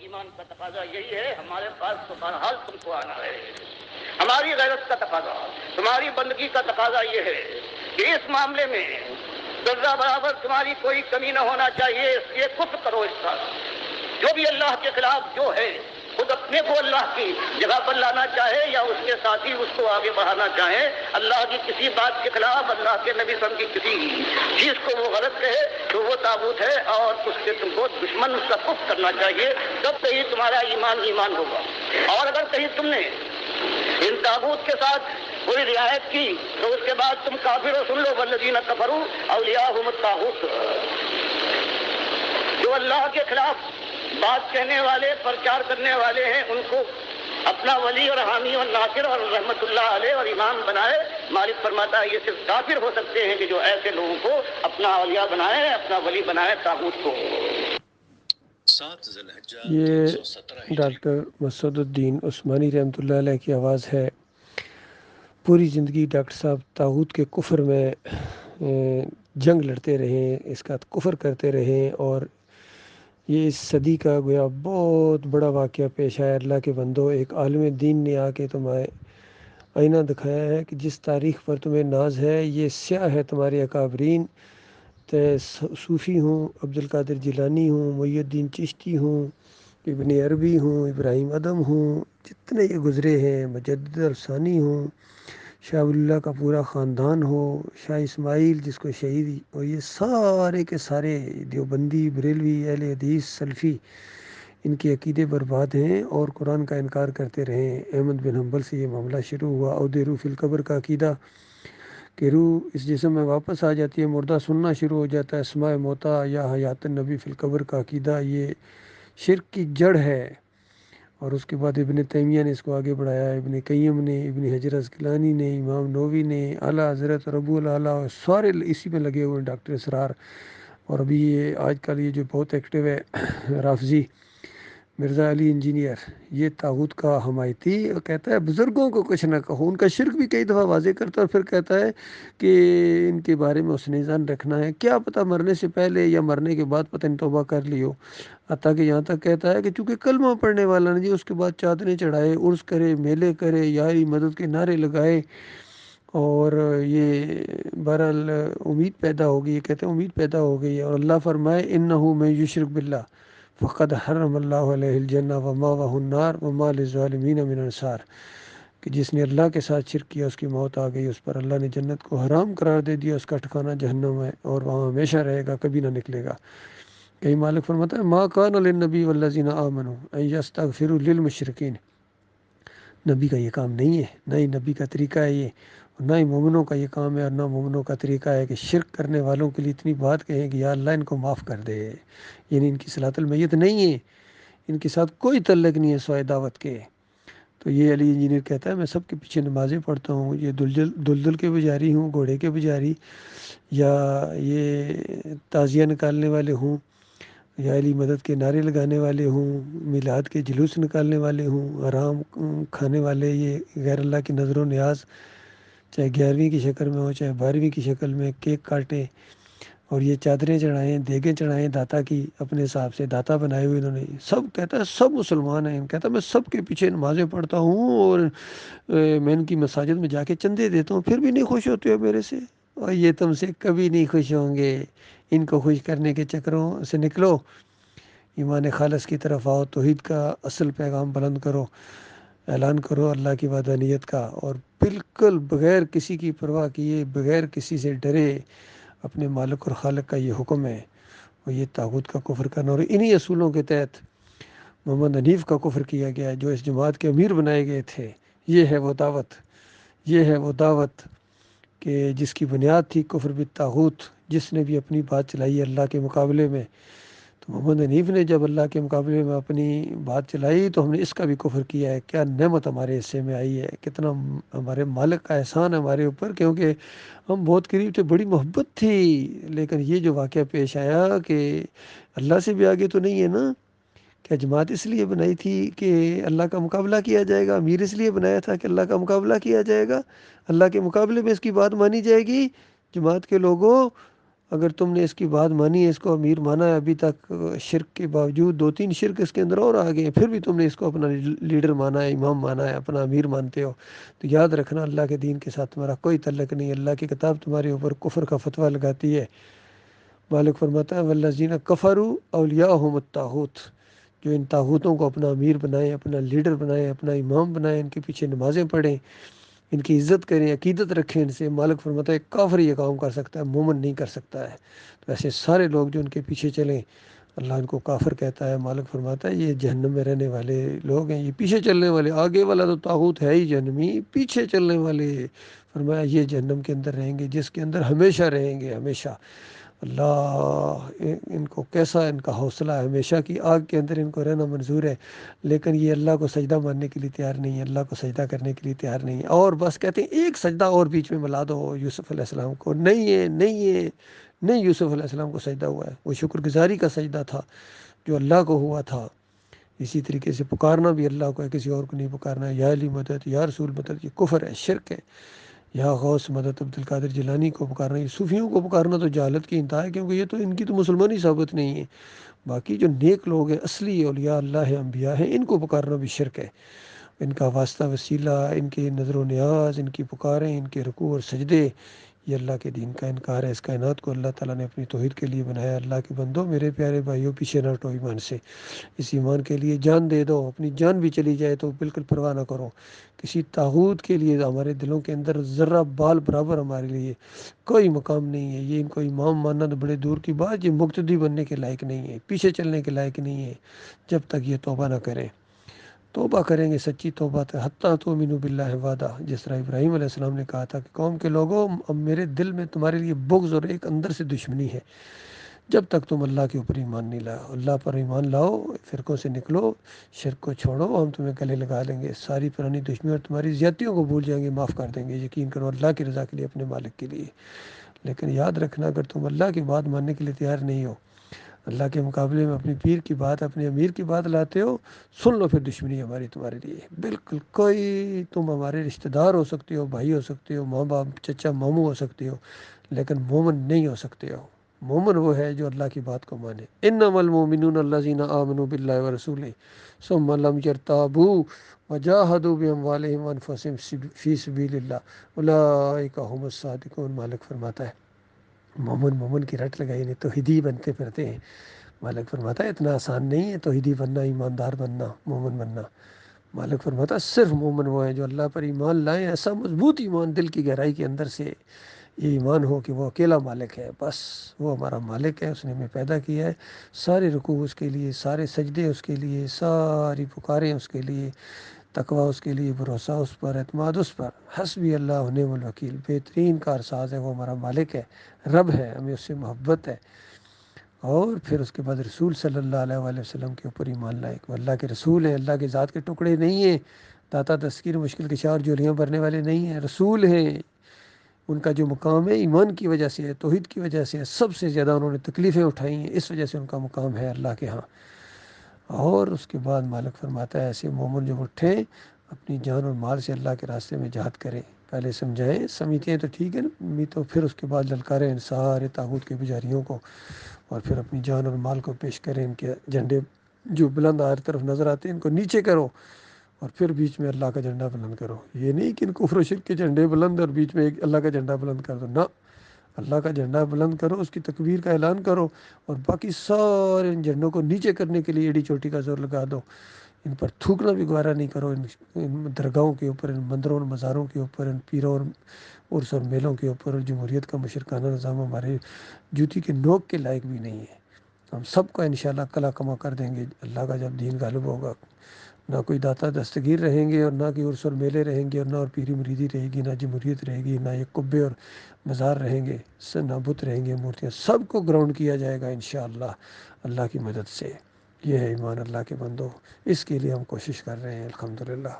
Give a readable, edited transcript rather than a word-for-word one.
ایمان کا تقاضا یہی ہے، ہمارے پاس تو بہرحال تم کو آنا ہے۔ ہماری غیرت کا تقاضا، تمہاری بندگی کا تقاضا یہ ہے کہ اس معاملے میں ذرہ برابر تمہاری کوئی کمی نہ ہونا چاہیے۔ یہ کفر کرو اس کا، جو بھی اللہ کے خلاف جو ہے، خود اپنے کو اللہ کی جگہ پر لانا چاہے یا اس کے ساتھی اس کو آگے بڑھانا چاہے، اللہ کی کسی بات کے خلاف، اللہ کے نبی صلی اللہ علیہ وسلم کی کسی چیز کو وہ غلط کہے تو وہ طاغوت ہے اور اس کے تم کو دشمن اس کا کفر کرنا چاہیے، تب کہیں تمہارا ایمان ہوگا۔ اور اگر کہیں تم نے ان طاغوت کے ساتھ کوئی رعایت کی تو اس کے بعد تم کافر ہو۔ سن لو، والذین کفروا اولیاءہم الطاغوت، جو اللہ کے خلاف بات کہنے والے، پرچار کرنے والے ہیں، ان کو اپنا ولی اور حامی اور ناصر اور رحمت اللہ علیہ اور امام بنائے۔ مالک فرماتا ہے یہ صرف کافر ہو سکتے ہیں کہ جو ایسے لوگوں کو اپنا اولیاء بنائے، اپنا ولی بنائے طاغوت کو۔ یہ ڈاکٹر مسعود الدین عثمانی رحمۃ اللہ علیہ کی آواز ہے۔ پوری زندگی ڈاکٹر صاحب طاغوت کے کفر میں جنگ لڑتے رہیں، اس کا کفر کرتے رہیں، اور یہ اس صدی کا گویا بہت بڑا واقعہ پیش آیا۔ اللہ کے بندو، ایک عالم دین نے آ کے تمہیں آئینہ دکھایا ہے کہ جس تاریخ پر تمہیں ناز ہے یہ سیاہ ہے تمہارے اکابرین، صوفی ہوں، عبدالقادر جیلانی ہوں، محی الدین چشتی ہوں، ابن عربی ہوں، ابراہیم ادم ہوں، جتنے یہ گزرے ہیں، مجدد الثانی ہوں، شاہ ولی اللہ کا پورا خاندان ہو، شاہ اسماعیل جس کو شہید، اور یہ سارے کے سارے دیوبندی، بریلوی، اہل حدیث، سلفی، ان کے عقیدے برباد ہیں اور قرآن کا انکار کرتے رہے ہیں۔ احمد بن حنبل سے یہ معاملہ شروع ہوا۔ عود روح فی القبر کا عقیدہ کہ روح اس جسم میں واپس آ جاتی ہے، مردہ سننا شروع ہو جاتا ہے۔ اسماء موتا یا حیات النبی فی القبر کا عقیدہ یہ شرک کی جڑ ہے، اور اس کے بعد ابن تیمیہ نے اس کو آگے بڑھایا، ابن قیم نے، ابن حجر عسقلانی نے، امام نووی نے، اعلیٰ حضرت ربو الاعلیٰ، سارے اسی میں لگے ہوئے ہیں، ڈاکٹر اسرار۔ اور ابھی یہ آج کل یہ جو بہت ایکٹیو ہے رافضی مرزا علی انجینئر، یہ طاغوت کا حمایتی، کہتا ہے بزرگوں کو کچھ نہ کہو، ان کا شرک بھی کئی دفعہ واضح کرتا ہے، اور پھر کہتا ہے کہ ان کے بارے میں حسن ظن رکھنا ہے، کیا پتہ مرنے سے پہلے یا مرنے کے بعد پتہ نہیں توبہ کر لیو۔ حتیٰ کہ یہاں تک کہتا ہے کہ چونکہ کلمہ پڑھنے والا نہیں، اس کے بعد چادریں چڑھائے، عرس کرے، میلے کرے، یاری مدد کے نعرے لگائے، اور یہ بہرحال امید پیدا ہوگی، یہ کہتے ہیں امید پیدا ہو گئی ہے۔ اور اللہ فرمائے انہ من یشرک باللہ فقد حرم اللہ علیہ الجنہ ومأواہ النار وما للظالمین من انصار، کہ جس نے اللہ کے ساتھ شرک کیا اس کی موت آ گئی، اس پر اللہ نے جنت کو حرام قرار دے دیا، اس کا ٹھکانہ جہنم ہے اور وہاں ہمیشہ رہے گا، کبھی نہ نکلے گا۔ کہیں مالک فرماتا ہے ما کان للنبی والذین آمنوا ان یستغفروا للمشرکین، نبی کا یہ کام نہیں ہے، نہ ہی نبی کا طریقہ ہے یہ، نہ ہی مومنوں کا یہ کام ہے، اور نہ مومنوں کا طریقہ ہے کہ شرک کرنے والوں کے لیے اتنی بات کہیں کہ یا اللہ ان کو معاف کر دے، یعنی ان کی صلاۃ المیت نہیں ہے، ان کے ساتھ کوئی تعلق نہیں ہے سوائے دعوت کے۔ تو یہ علی انجینئر کہتا ہے میں سب کے پیچھے نمازیں پڑھتا ہوں، یہ دلدل کے پجاری ہوں، گھوڑے کے پجاری، یا یہ تعزیہ نکالنے والے ہوں، یا علی مدد کے نعرے لگانے والے ہوں، میلاد کے جلوس نکالنے والے ہوں، حرام کھانے والے، یہ غیر اللہ کی نظر و نیاز چاہے 11ویں کی شکل میں ہو چاہے 12ویں کی شکل میں، کیک کاٹیں اور یہ چادریں چڑھائیں، دیگیں چڑھائیں داتا کی، اپنے حساب سے داتا بنائے ہوئے انہوں نے، سب کہتا ہے سب مسلمان ہیں، کہتا ہے میں سب کے پیچھے نمازیں پڑھتا ہوں اور میں ان کی مساجد میں جا کے چندے دیتا ہوں، پھر بھی نہیں خوش ہوتے ہو میرے سے، اور یہ تم سے کبھی نہیں خوش ہوں گے، ان کو خوش کرنے کے چکروں سے نکلو، ایمان خالص کی طرف آؤ، توحید کا اصل پیغام بلند کرو، اعلان کرو اللہ کی وحدانیت کا، اور بالکل بغیر کسی کی پرواہ کیے، بغیر کسی سے ڈرے اپنے مالک اور خالق کا یہ حکم ہے، اور یہ طاغوت کا کفر کرنا، اور انہی اصولوں کے تحت محمد حنیف کا کفر کیا گیا ہے جو اس جماعت کے امیر بنائے گئے تھے۔ یہ ہے وہ دعوت، یہ ہے وہ دعوت کہ جس کی بنیاد تھی کفر بالطاغوت، جس نے بھی اپنی بات چلائی اللہ کے مقابلے میں، تو محمد حنیف نے جب اللہ کے مقابلے میں اپنی بات چلائی تو ہم نے اس کا بھی کفر کیا ہے۔ کیا نعمت ہمارے حصے میں آئی ہے، کتنا ہمارے مالک کا احسان ہے ہمارے اوپر، کیونکہ ہم بہت قریب تھے، بڑی محبت تھی، لیکن یہ جو واقعہ پیش آیا کہ اللہ سے بھی آگے تو نہیں ہے نا، کیا جماعت اس لیے بنائی تھی کہ اللہ کا مقابلہ کیا جائے گا، امیر اس لیے بنایا تھا کہ اللہ کا مقابلہ کیا جائے گا، اللہ کے مقابلے میں اس کی بات مانی جائے گی، جماعت کے لوگوں اگر تم نے اس کی بات مانی ہے، اس کو امیر مانا ہے، ابھی تک شرک کے باوجود 2-3 شرک اس کے اندر اور آ گئے ہیں، پھر بھی تم نے اس کو اپنا لیڈر مانا ہے، امام مانا ہے، اپنا امیر مانتے ہو، تو یاد رکھنا اللہ کے دین کے ساتھ تمہارا کوئی تعلق نہیں۔ اللہ کی کتاب تمہارے اوپر کفر کا فتویٰ لگاتی ہے۔ مالک فرماتا ہے والذین کفروا اولیاءہم الطاغوت، جو ان طاغوتوں کو اپنا امیر بنائیں، اپنا لیڈر بنائیں، اپنا امام بنائیں، ان کے پیچھے نمازیں پڑھیں، ان کی عزت کریں، عقیدت رکھیں ان سے، مالک فرماتا ہے کافر یہ کام کر سکتا ہے، مومن نہیں کر سکتا ہے۔ تو ایسے سارے لوگ جو ان کے پیچھے چلیں، اللہ ان کو کافر کہتا ہے۔ مالک فرماتا ہے یہ جہنم میں رہنے والے لوگ ہیں، یہ پیچھے چلنے والے، آگے والا تو طاغوت ہے ہی جہنمی، پیچھے چلنے والے فرمایا یہ جہنم کے اندر رہیں گے، جس کے اندر ہمیشہ رہیں گے، ہمیشہ۔ اللہ ان کو کیسا ان کا حوصلہ ہے، ہمیشہ کی آگ کے اندر ان کو رہنا منظور ہے، لیکن یہ اللہ کو سجدہ ماننے کے لیے تیار نہیں ہے، اللہ کو سجدہ کرنے کے لیے تیار نہیں ہے، اور بس کہتے ہیں ایک سجدہ اور بیچ میں ملا دو یوسف علیہ السلام کو، نہیں ہے، نہیں ہے، نہیں یوسف علیہ السلام کو سجدہ ہوا ہے، وہ شکر گزاری کا سجدہ تھا جو اللہ کو ہوا تھا۔ اسی طریقے سے پکارنا بھی اللہ کو ہے، کسی اور کو نہیں پکارنا ہے، یا علی مدد، یا رسول مدد، یہ کفر ہے، شرک ہے۔ یا غوث مدد عبد القادر جیلانی کو پکارنا، یہ صوفیوں کو پکارنا تو جہالت کی انتہا ہے، کیونکہ یہ تو ان کی تو مسلمانی ثابت نہیں ہے۔ باقی جو نیک لوگ ہیں، اصلی اولیاء اللہ ہیں، انبیاء ہیں، ان کو پکارنا بھی شرک ہے۔ ان کا واسطہ وسیلہ، ان کے نظر و نیاز، ان کی پکاریں، ان کے رکوع اور سجدے، یہ اللہ کے دین کا انکار ہے۔ اس کائنات کو اللہ تعالیٰ نے اپنی توحید کے لیے بنایا۔ اللہ کے بندو، میرے پیارے بھائیوں، پیچھے نہ ہٹو ایمان سے، اس ایمان کے لیے جان دے دو، اپنی جان بھی چلی جائے تو بالکل پرواہ نہ کرو۔ کسی طاغوت کے لیے ہمارے دلوں کے اندر ذرہ بال برابر ہمارے لیے کوئی مقام نہیں ہے۔ یہ ان کو امام ماننا تو بڑے دور کی بات، یہ مقتدی بننے کے لائق نہیں ہے، پیچھے چلنے کے لائق نہیں ہے، جب تک یہ توبہ نہ کریں۔ توبہ کریں گے، سچی توبہ ہے، حتیٰ تؤمنوا باللہ وحدہ، جس طرح ابراہیم علیہ السلام نے کہا تھا کہ قوم کے لوگوں، اب میرے دل میں تمہارے لیے بغض اور ایک اندر سے دشمنی ہے، جب تک تم اللہ کے اوپر ایمان نہیں لاؤ، اللہ پر ایمان لاؤ، فرقوں سے نکلو، شرک کو چھوڑو، ہم تمہیں گلے لگا لیں گے، ساری پرانی دشمنی اور تمہاری زیادتیوں کو بھول جائیں گے، معاف کر دیں گے، یقین کرو اللہ کی رضا کے لیے، اپنے مالک کے لیے۔ لیکن یاد رکھنا، اگر تم اللہ کی بات ماننے کے لیے تیار نہیں ہو، اللہ کے مقابلے میں اپنی پیر کی بات، اپنے امیر کی بات لاتے ہو، سن لو، پھر دشمنی ہماری تمہارے لیے بالکل کوئی، تم ہمارے رشتہ دار ہو سکتے ہو، بھائی ہو سکتے ہو، ماں باپ، چچا ماموں ہو سکتے ہو، لیکن مومن نہیں ہو سکتے ہو۔ مومن وہ ہے جو اللہ کی بات کو مانے۔ انما المؤمنون الذین آمنوا باللہ ورسولہ ثم لم یرتابوا وجاہدوا باموالہم وانفسہم فی سبیل اللہ اولئک هم الصادقون۔ مالک فرماتا ہے مومن کی رٹ لگائی نہیں، توحیدی بنتے پھرتے ہیں۔ مالک فرماتا ہے اتنا آسان نہیں ہے توحیدی بننا، ایماندار بننا، مومن بننا۔ مالک فرماتا ہے صرف مومن وہ ہیں جو اللہ پر ایمان لائیں، ایسا مضبوط ایمان دل کی گہرائی کے اندر سے یہ ایمان ہو کہ وہ اکیلا مالک ہے، بس وہ ہمارا مالک ہے، اس نے ہمیں پیدا کیا ہے، سارے رکوع اس کے لیے، سارے سجدے اس کے لیے، ساری پکاریں اس کے لیے، تقویٰ اس کے لیے، بھروسہ اس پر، اعتماد اس پر، حسبی اللہ ونعم الوکیل، بہترین کارساز ہے، وہ ہمارا مالک ہے، رب ہے، ہمیں اس سے محبت ہے۔ اور پھر اس کے بعد رسول صلی اللہ علیہ وآلہ وسلم کے اوپر ایمان لائے کہ وہ اللہ کے رسول ہیں، اللہ کے ذات کے ٹکڑے نہیں ہیں، داتا تذکیر مشکل کشا اور جولیاں بھرنے والے نہیں ہیں، رسول ہیں۔ ان کا جو مقام ہے ایمان کی وجہ سے ہے، توحید کی وجہ سے ہے، سب سے زیادہ انہوں نے تکلیفیں اٹھائی ہیں، اس وجہ سے ان کا مقام ہے اللہ کے ہاں۔ اور اس کے بعد مالک فرماتا ہے ایسے مومن جو اٹھیں، اپنی جان اور مال سے اللہ کے راستے میں جہاد کریں، پہلے سمجھائیں، سمجھتے ہیں تو ٹھیک ہے نا، تو پھر اس کے بعد للکاریں ان سارے طاغوت کے پجاریوں کو، اور پھر اپنی جان اور مال کو پیش کریں، ان کے جھنڈے جو بلند ہر طرف نظر آتے ہیں ان کو نیچے کرو، اور پھر بیچ میں اللہ کا جھنڈا بلند کرو۔ یہ نہیں کہ ان کفر و شرک کے جھنڈے بلند اور بیچ میں ایک اللہ کا جھنڈا بلند کر دو، نہ، اللہ کا جھنڈا بلند کرو، اس کی تکبیر کا اعلان کرو، اور باقی سارے ان جھنڈوں کو نیچے کرنے کے لیے ایڑی چوٹی کا زور لگا دو، ان پر تھوکنا بھی گوارا نہیں کرو، ان درگاہوں کے اوپر، ان مندروں اور مزاروں کے اوپر، ان پیروں اور عرس اور میلوں کے اوپر، اور جمہوریت کا مشرکانہ نظام ہمارے جوتی کے نوک کے لائق بھی نہیں ہے۔ ہم سب کو انشاءاللہ کلا کما کر دیں گے اللہ کا جب دین غالب ہوگا، نہ کوئی داتا دستگیر رہیں گے، اور نہ کوئی عرس اور میلے رہیں گے، اور نہ اور پیری مریدی رہے گی، نہ جمہوریت رہے گی، نہ یہ قبے اور مزار رہیں گے، نہ بت رہیں گے، مورتیاں، سب کو گراؤنڈ کیا جائے گا انشاءاللہ اللہ کی مدد سے۔ یہ ہے ایمان اللہ کے بندو، اس کے لیے ہم کوشش کر رہے ہیں الحمدللہ۔